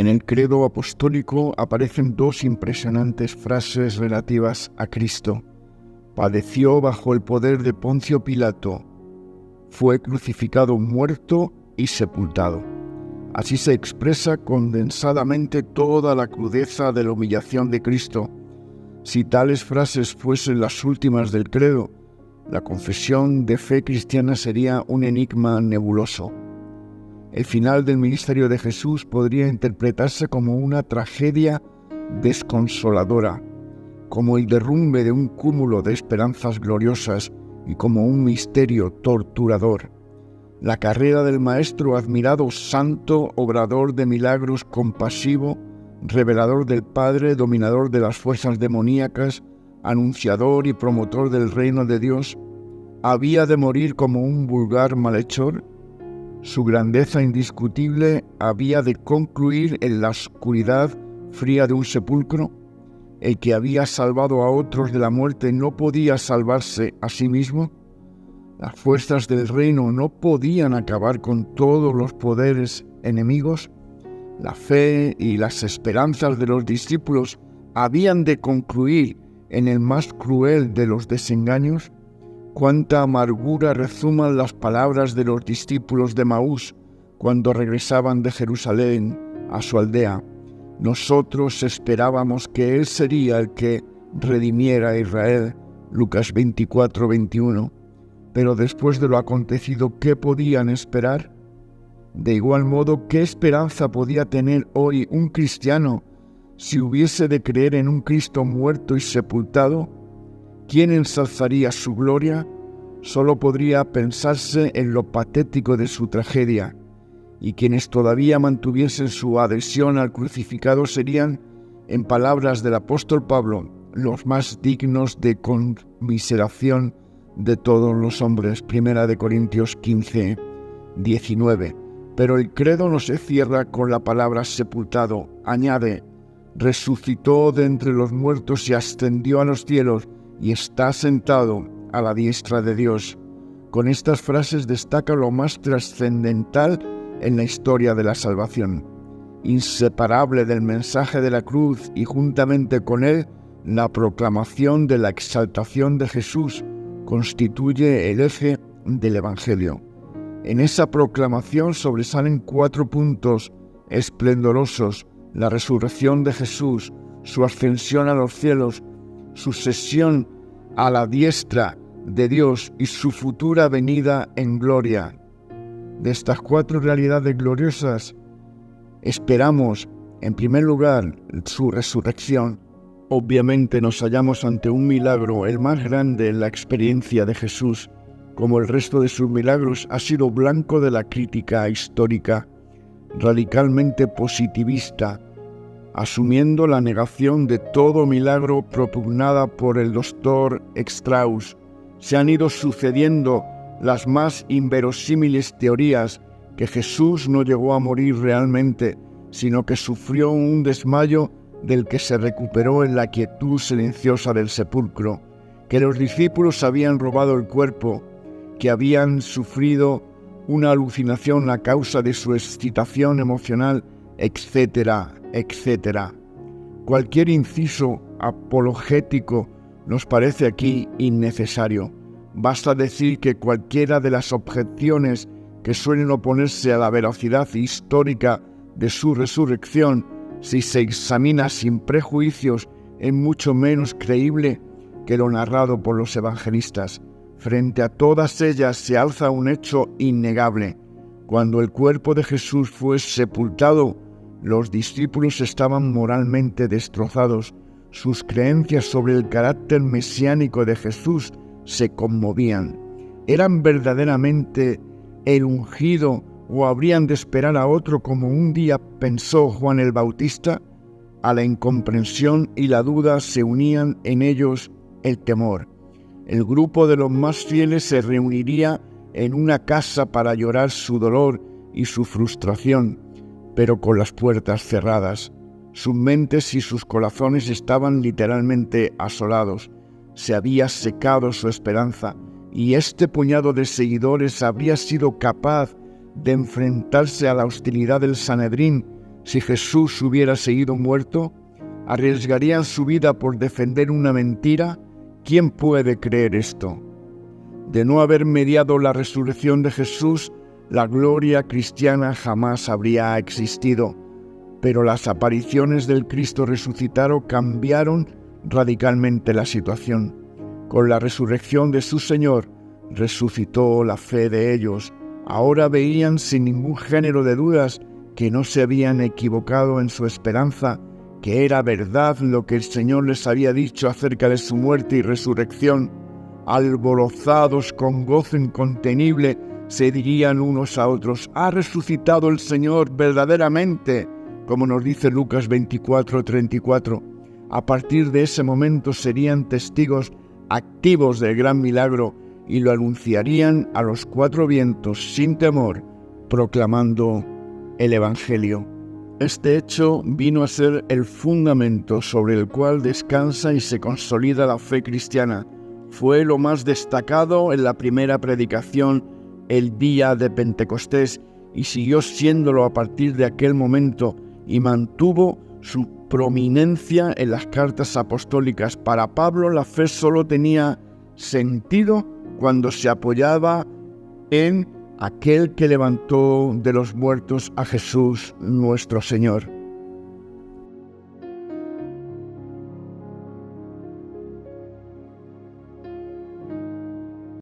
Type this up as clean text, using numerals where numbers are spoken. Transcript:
En el credo apostólico aparecen dos impresionantes frases relativas a Cristo. Padeció bajo el poder de Poncio Pilato, fue crucificado, muerto y sepultado. Así se expresa condensadamente toda la crudeza de la humillación de Cristo. Si tales frases fuesen las últimas del credo, la confesión de fe cristiana sería un enigma nebuloso. El final del ministerio de Jesús podría interpretarse como una tragedia desconsoladora, como el derrumbe de un cúmulo de esperanzas gloriosas y como un misterio torturador. La carrera del Maestro admirado, santo, obrador de milagros, compasivo, revelador del Padre, dominador de las fuerzas demoníacas, anunciador y promotor del reino de Dios, ¿había de morir como un vulgar malhechor? Su grandeza indiscutible había de concluir en la oscuridad fría de un sepulcro. El que había salvado a otros de la muerte no podía salvarse a sí mismo. Las fuerzas del reino no podían acabar con todos los poderes enemigos. La fe y las esperanzas de los discípulos habían de concluir en el más cruel de los desengaños. Cuánta amargura rezuman las palabras de los discípulos de Emaús cuando regresaban de Jerusalén a su aldea. Nosotros esperábamos que Él sería el que redimiera a Israel. Lucas 24, 21. Pero después de lo acontecido, ¿qué podían esperar? De igual modo, ¿qué esperanza podía tener hoy un cristiano si hubiese de creer en un Cristo muerto y sepultado? ¿Quién ensalzaría su gloria? Solo podría pensarse en lo patético de su tragedia, y quienes todavía mantuviesen su adhesión al crucificado serían, en palabras del apóstol Pablo, los más dignos de conmiseración de todos los hombres. 1 Corintios 15, 19. Pero el credo no se cierra con la palabra sepultado. Añade, resucitó de entre los muertos y ascendió a los cielos y está sentado a la diestra de Dios. Con estas frases destaca lo más trascendental en la historia de la salvación. Inseparable del mensaje de la cruz y juntamente con él, la proclamación de la exaltación de Jesús constituye el eje del Evangelio. En esa proclamación sobresalen 4 puntos esplendorosos: la resurrección de Jesús, su ascensión a los cielos, su sesión a la diestra de Dios y su futura venida en gloria. De estas 4 realidades gloriosas, esperamos, en primer lugar, su resurrección. Obviamente nos hallamos ante un milagro, el más grande en la experiencia de Jesús. Como el resto de sus milagros, ha sido blanco de la crítica histórica, radicalmente positivista, asumiendo la negación de todo milagro propugnada por el doctor Strauss. Se han ido sucediendo las más inverosímiles teorías que Jesús no llegó a morir realmente, sino que sufrió un desmayo del que se recuperó en la quietud silenciosa del sepulcro, que los discípulos habían robado el cuerpo, que habían sufrido una alucinación a causa de su excitación emocional, etcétera, etcétera. Cualquier inciso apologético nos parece aquí innecesario. Basta decir que cualquiera de las objeciones que suelen oponerse a la veracidad histórica de su resurrección, si se examina sin prejuicios, es mucho menos creíble que lo narrado por los evangelistas. Frente a todas ellas se alza un hecho innegable. Cuando el cuerpo de Jesús fue sepultado, los discípulos estaban moralmente destrozados. Sus creencias sobre el carácter mesiánico de Jesús se conmovían. ¿Eran verdaderamente el ungido o habrían de esperar a otro como un día pensó Juan el Bautista? A la incomprensión y la duda se unían en ellos el temor. El grupo de los más fieles se reuniría en una casa para llorar su dolor y su frustración, pero con las puertas cerradas. Sus mentes y sus corazones estaban literalmente asolados. Se había secado su esperanza, y este puñado de seguidores habría sido capaz de enfrentarse a la hostilidad del Sanedrín si Jesús hubiera seguido muerto? ¿Arriesgarían su vida por defender una mentira? ¿Quién puede creer esto? De no haber mediado la resurrección de Jesús, la gloria cristiana jamás habría existido. Pero las apariciones del Cristo resucitado cambiaron radicalmente la situación. Con la resurrección de su Señor, resucitó la fe de ellos. Ahora veían sin ningún género de dudas que no se habían equivocado en su esperanza, que era verdad lo que el Señor les había dicho acerca de su muerte y resurrección. Alborozados con gozo incontenible, se dirían unos a otros: «¡Ha resucitado el Señor verdaderamente!», como nos dice Lucas 24:34. A partir de ese momento serían testigos activos del gran milagro y lo anunciarían a los cuatro vientos sin temor, proclamando el Evangelio. Este hecho vino a ser el fundamento sobre el cual descansa y se consolida la fe cristiana. Fue lo más destacado en la primera predicación el día de Pentecostés y siguió siéndolo a partir de aquel momento y mantuvo su prominencia en las cartas apostólicas. Para Pablo la fe solo tenía sentido cuando se apoyaba en aquel que levantó de los muertos a Jesús nuestro Señor.